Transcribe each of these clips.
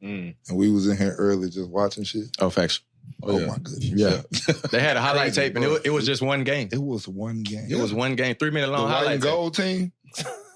and we was in here early just watching shit. Oh, facts. Oh my goodness. Yeah. They had a highlight tape, and it was just one game. It was one game. It was one game, 3 minute long the highlight white and gold team,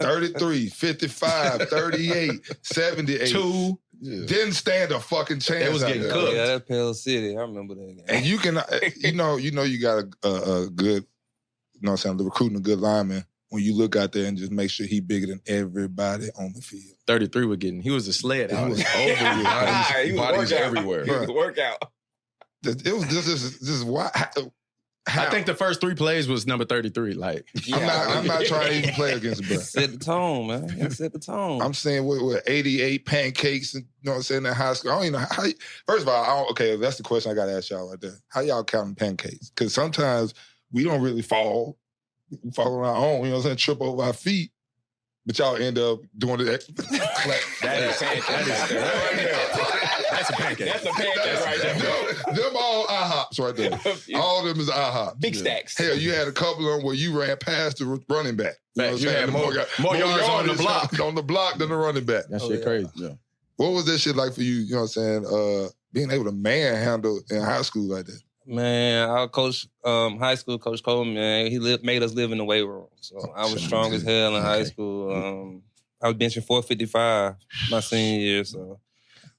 33, 55, 38, 78. 2. Yeah. Didn't stand a fucking chance. It was getting cooked. Yeah, that Pale City. I remember that game. And you can, you got a good, the recruiting a good lineman when you look out there and just make sure he bigger than everybody on the field. 33 was getting. He was a sled. It was over with. He was bodies everywhere. He was a workout. It was just why. I think the first 3 plays was number 33. Like, I'm not trying to even play against him, bro. Set the tone, man. Set the tone. I'm saying what 88 pancakes, and in high school. I don't even know how. First of all, that's the question I got to ask y'all right there. How y'all counting pancakes? Because sometimes we don't really fall. We fall on our own, trip over our feet. But y'all end up doing it. That's a pancake. That's a pancake right there. Them all IHOPs right there. All of them is IHOPs. Big stacks. Hell, you had a couple of them where you ran past the running back. You had more yards on the block. On the block than the running back. That shit crazy. Yeah. What was that shit like for you, being able to manhandle in high school like that? Man, our coach, high school, Coach Cole, man, he made us live in the weight room. So I was strong as hell in high school. I was benching 455 my senior year. So,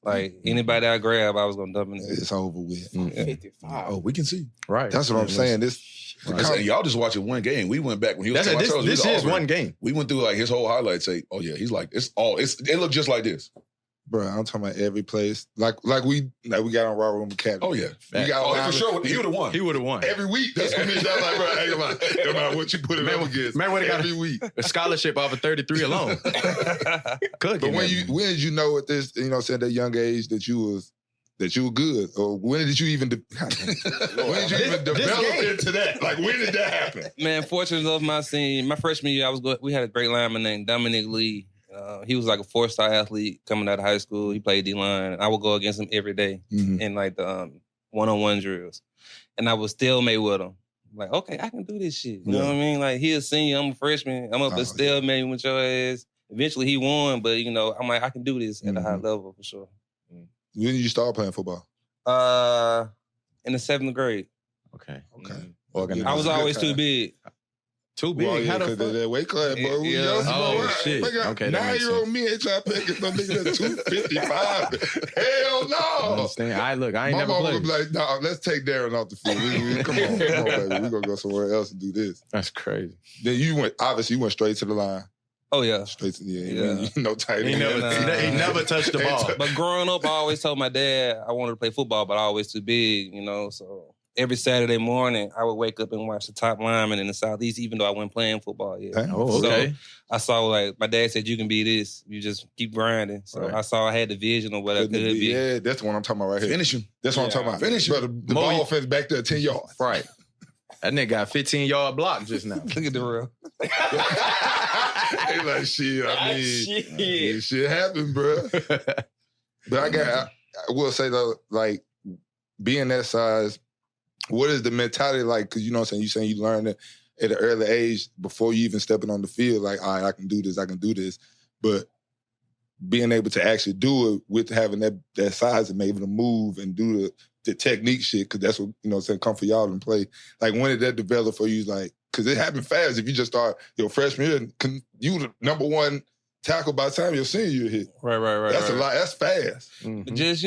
anybody I grab, I was going to dump in it. It's over with. 55. Oh, we can see. Right. That's what I'm saying. Y'all just watching one game. We went back when he was. This is one game. We went through his whole highlight tape. Oh yeah, he's like it looked just like this. Bro, I'm talking about every place. Like we got on Raw Room Academy. Oh yeah, we got for sure. He would have won. He would have won every week. That's what me. That's like, bro, no matter what you put him up against. Man, what every week a scholarship off of 33 alone. But when did you know at this, at a young age that you were good, or when did you even develop into that? Like, when did that happen? Man, fortunately of my freshman year, we had a great lineman named Dominic Lee. He was like a 4-star athlete coming out of high school. He played D-line. I would go against him every day in the one-on-one drills. And I was stalemate with him. Like, okay, I can do this shit. You know what I mean? Like, he a senior, I'm a freshman. I'm up at stalemate with your ass. Eventually he won, but I'm like, I can do this at a high level for sure. When did you start playing football? In the 7th grade. Okay. I was always too big. Too big? Well, yeah, because of that weight class, boy. Shit. Okay, 9-year-old me ain't trying to pick some nigga that's 255. Hell no. I ain't My never mama played. would be like, no, let's take Daren off the field. Come on, baby. We're going to go somewhere else and do this. That's crazy. Then you went straight to the line. Oh, yeah. Straight to no tight end. He never touched the ball. But growing up, I always told my dad I wanted to play football, but I was always too big, so... Every Saturday morning, I would wake up and watch the top linemen in the Southeast, even though I wasn't playing football yet. Oh, okay. So I saw, my dad said, you can be this. You just keep grinding. So I saw I had the vision of what I could be. Yeah, that's what I'm talking about right here. Finish him. That's what I'm talking about. Finish him. The ball fence back there 10 yards. Right. That nigga got 15-yard block just now. Look at the real. They like, shit, shit happened, bro. But I will say, though, being that size, what is the mentality like? Because you saying you learned it at an early age before you even stepping on the field. Like, all right, I can do this. But being able to actually do it with having that size and able to move and do the technique shit, because that's what, come for y'all and play. Like, when did that develop for you? Like, because it happened fast. If you just start your freshman year, you the number one tackle by the time your senior year hit. Right. That's a lot. That's fast. Mm-hmm. Just,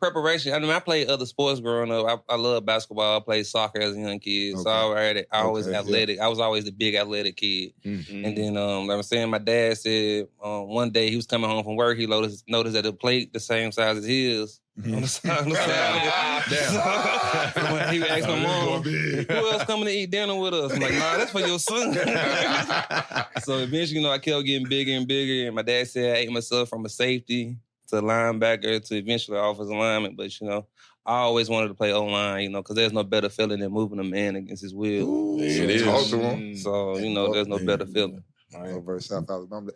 preparation. I mean, I played other sports growing up. I love basketball. I played soccer as a young kid. Okay. So I always athletic. Yeah. I was always the big athletic kid. Mm-hmm. And then, like I'm saying, my dad said one day he was coming home from work, he noticed that the plate the same size as his. Mm-hmm. On the side. Damn. He would ask my mom, who else coming to eat dinner with us? I'm like, nah, that's for your son. So eventually, I kept getting bigger and bigger. And my dad said I ate myself from a safety to a linebacker to eventually offensive lineman. But, I always wanted to play O-line, because there's no better feeling than moving a man against his will. Ooh, it is. Talk to him. So, there's no better feeling. versus South Alabama.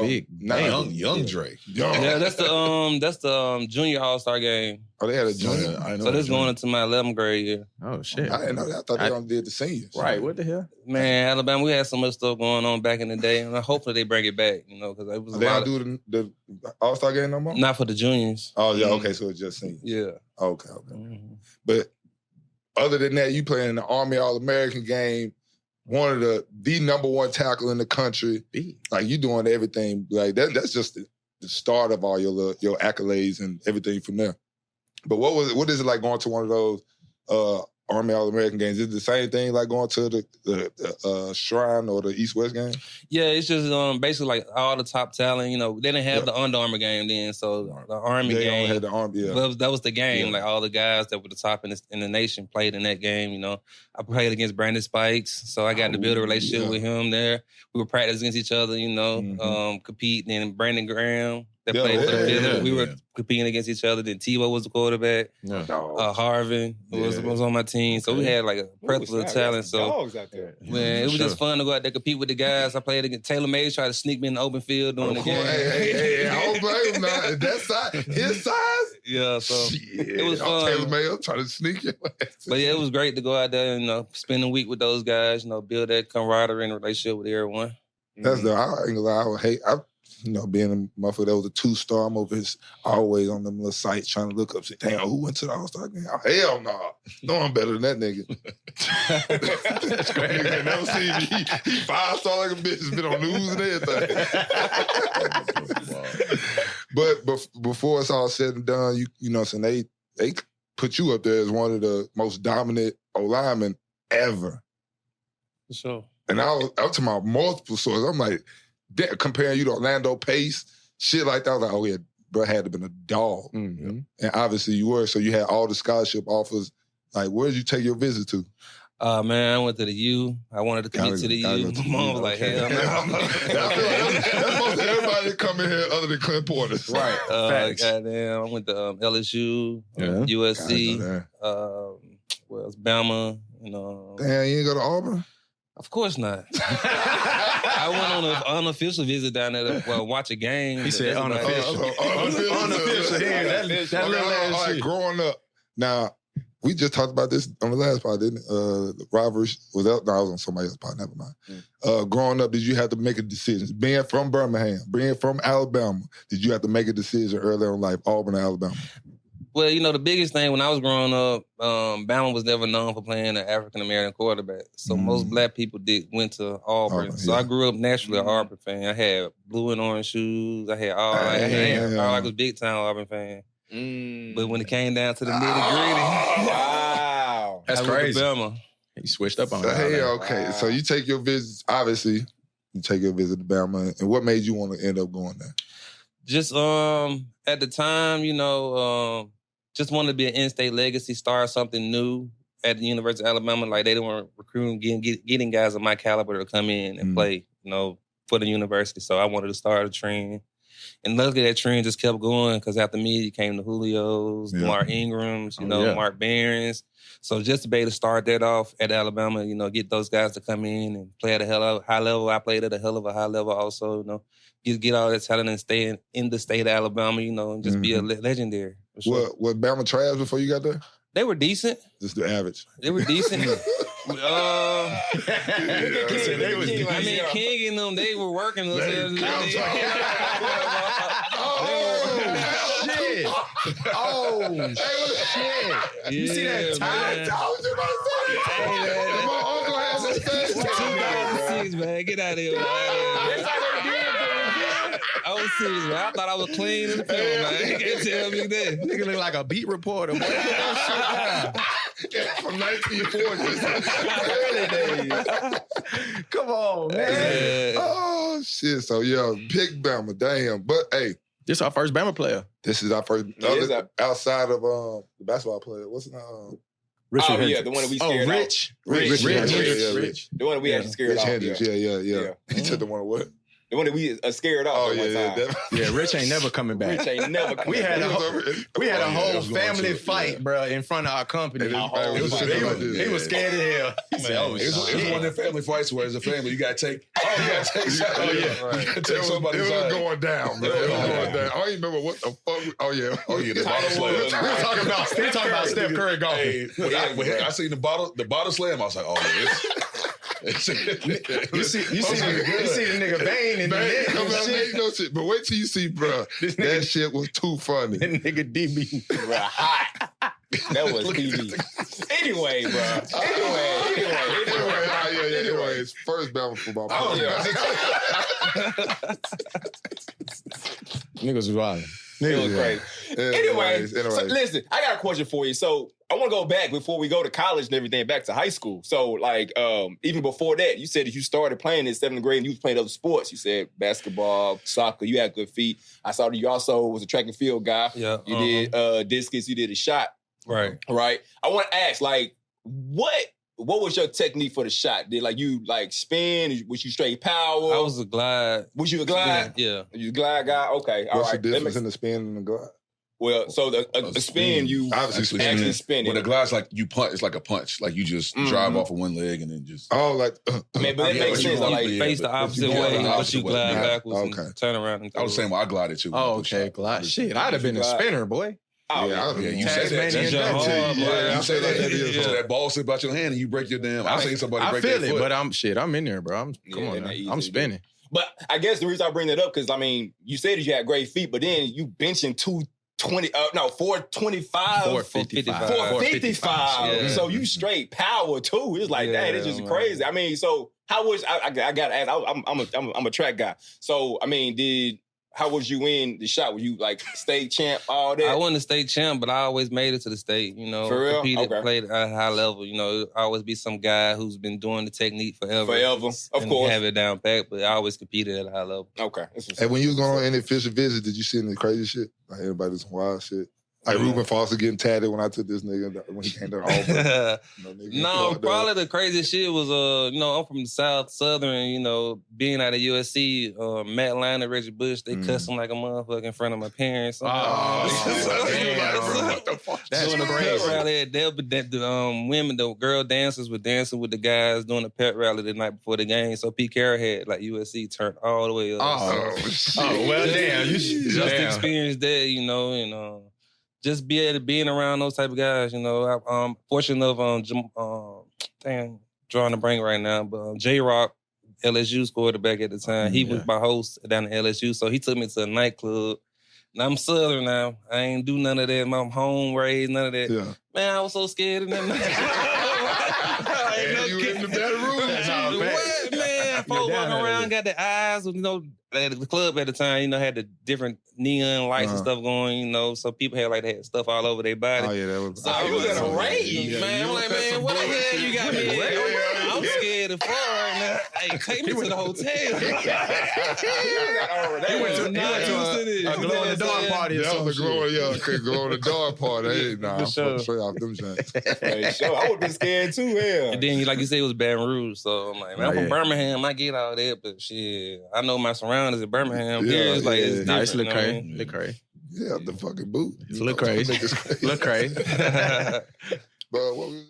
Big, young Drake. Yeah, that's the junior All-Star game. Oh, they had a junior. I know. So this going into my 11th grade year. Oh shit! I didn't know that. I thought they only did the seniors. Right? What the hell? Man, Alabama, we had so much stuff going on back in the day, and hopefully they bring it back. Because it was They don't do the All-Star game no more. not for the juniors. Oh yeah, okay, so it's just seniors. Yeah. Okay. But other than that, you playing in the Army All-American game, one of the number one tackle in the country. Like you doing everything. Like that's just the start of all your accolades and everything from there. But what is it like going to one of those Army All-American games? Is it the same thing like going to the Shrine or the East-West game? Yeah, it's just basically like all the top talent. They didn't have the Under Armour game then, so the Army They game. only had the Army. Yeah. That was the game. Like all the guys that were the top in the nation played in that game. I played against Brandon Spikes, so I got to build a relationship with him there. We would practice against each other. Competing. And Brandon Graham that played for the Phillies. We were competing against each other. Then Tebow was the quarterback. Harvin was on my team. So we had like a plethora of talent. So dogs out there. Man, it was just fun to go out there compete with the guys. I played against Taylor Mays, tried to sneak me in the open field during the game. Hey, I don't blame him now. That size, his size? Yeah, so it was fun. Taylor Mays trying to sneak you. But yeah, it was great to go out there and spend a week with those guys, build that camaraderie and relationship with everyone. That's I ain't gonna lie, I would hate being a motherfucker that was a 2-star, I'm over here always on them little sites trying to look up, say, damn, who went to the All-Star game? Oh, hell no. No, I'm better than that nigga. That's crazy. Nigga never seen me. He 5-star like a bitch. Has been on news and everything. But before it's all said and done, you know what I'm saying, they put you up there as one of the most dominant O-linemen ever. For sure. And I'm talking about multiple sources. I'm like, comparing you to Orlando Pace, shit like that. I was like, oh yeah, bro had to have been a dog. Mm-hmm. And obviously you were, so you had all the scholarship offers. Like, where did you take your visit to? Man, I went to the U. I wanted to commit to the U. My mom was like, hell no. That's most everybody that come in here other than Clint Portis. Right. Goddamn, I went to LSU, USC, Bama, Damn, you ain't go to Auburn? Of course not. I went on an unofficial visit down there to watch a game. He said unofficial. Unofficial. That little ass shit. Growing up. Now, we just talked about this on the last part, didn't it? The rivalry was out. No, I was on somebody else's part. Never mind. Growing up, did you have to make a decision? Being from Birmingham, being from Alabama, did you have to make a decision early in life, Auburn or Alabama? Well, the biggest thing when I was growing up, Bama was never known for playing an African-American quarterback. So most black people went to Auburn. So I grew up naturally an Auburn fan. I had blue and orange shoes. I had I was big time Auburn fan. But when it came down to the nitty-gritty, wow. That's crazy. Bama. He switched up on that. Hey, okay. Wow. So you take your visits, obviously, you take your visit to Bama. And what made you want to end up going there? Just at the time, just wanted to be an in-state legacy, start something new at the University of Alabama. Like, they weren't recruiting, getting guys of my caliber to come in and play, for the university. So I wanted to start a trend. And luckily that trend just kept going because after me, it came the Julios, Mark Ingrams, Mark Barons. So just to be able to start that off at Alabama, get those guys to come in and play at a high level. I played at a hell of a high level also, get all that talent and stay in the state of Alabama, and just be a legendary. Sure. Was Bama trash before you got there? They were decent. Just the average. They were decent. King and them, they were working. Shit. You see that time? My uncle has a face. 2006, man. Get out of here, man. I was serious, man. I thought I was clean in the field, man. You can't tell me that. Nigga look like a beat reporter. Boy. From 1940s. Early days. Come on, man. Oh, shit. So, pick Bama. Damn. But, hey. This is our first Bama player. This is our first. Outside of the basketball player. What's his name? Richard Hendricks. The one that we scared Rich. The one that we actually scared off. Rich Hendricks. Yeah. He took the one what? The one that we scared off one time. Yeah, Rich ain't never coming back. Rich ain't never coming back. We had a whole family fight, bro, in front of our company. He was scared as hell. He said, it was one of them family fights where as a family, you got to take somebody. It was going down, man. It was going down. I don't even remember what the fuck. Oh, yeah. The bottle slam. We're talking about Steph Curry golfing. I seen the bottle slam. I was like, oh, yeah. You see the nigga Bane in the net and shit. No shit. But wait till you see, bro. That shit was too funny. That nigga DB. Hot. That was PB. Anyway, bro. Anyways, first Bama football. Niggas was wild. It was crazy. Anyway, so listen, I got a question for you. So I want to go back before we go to college and everything, back to high school. So like, even before that, you said that you started playing in 7th grade and you was playing other sports. You said basketball, soccer, you had good feet. I saw that you also was a track and field guy. Yeah. You did discus, you did a shot. Right. Right. I want to ask, like, what was your technique for the shot? Did like you like spin? Was you straight power? I was a glide. Was you a glide? Yeah. You a glide guy? Okay. All What's right. the difference in the spin and the glide? Well, so a spin, you obviously actually spin it. When the glide's like you punch, it's like a punch. Like you just drive off of one leg and then just. Oh, like. I mean, but it makes sense. Like face the opposite way, but you glide backwards and turn around. And I was saying, well, I glided too. Oh, okay, glide. Shit, I'd have been a spinner, boy. Oh, yeah, you say that. You say that. So that ball slip out your hand and you break your damn. I seen somebody break their foot. I feel it, but I'm in there, bro. Come on, I'm spinning. But I guess the reason I bring that up because I mean, you said that you had great feet, but then you benching 425, 455. Yeah. So you straight power too. It's like that. It's just crazy. I mean, so how was I gotta ask? I'm a track guy. So I mean, how was you in the shot? Were you like state champ, all that? I wasn't a state champ, but I always made it to the state, you know. For real? Competed, played at a high level, you know. I always be some guy who's been doing the technique forever. Of course. Have it down pat, but I always competed at a high level. Okay. And when you was going on any official visits, did you see any crazy shit? Like everybody some wild shit? Like Ruben Foster getting tatted when I took this nigga when he came to Auburn. No, probably the craziest shit was, you know, I'm from the Southern, you know, being out of USC, Matt Lyon and Reggie Bush, they cussing like a motherfucker in front of my parents. What the fuck? That's doing a pet rally at the girl dancers were dancing with the guys doing a pet rally the night before the game. So Pete Carroll had like USC turned all the way up. Well, damn. You just experienced that, you know, and just being around those type of guys, you know. I'm fortunate of drawing a brain right now, but J-Rock, LSU's quarterback at the time, he was my host down at LSU, so he took me to a nightclub. And I'm Southern now. I ain't do none of that. I'm home raised, none of that. Yeah. Man, I was so scared in that night. You in the bedroom? What, man? Folks walking around, got the eyes, you know. The club at the time, you know, had the different neon lights and stuff going, you know, so people had they had stuff all over their body. Oh, yeah, that was... So I was at a rage, man. I'm like, man, what the hell you got me? I'm scared of fall right now. Hey, take me to the hotel. He went to a glow-in-the-dark party or something. Glow in the dark party. Hey, nah, I'm straight off them joints. I would have been scared too, hell. And then, like you said, it was Baton Rouge, so I'm like, man, I'm from Birmingham, I get all that, but shit, I know my surroundings in Birmingham. It's like, it's nice, look crazy. Yeah, the fucking boot. Look crazy. Look crazy. Look crazy. But what was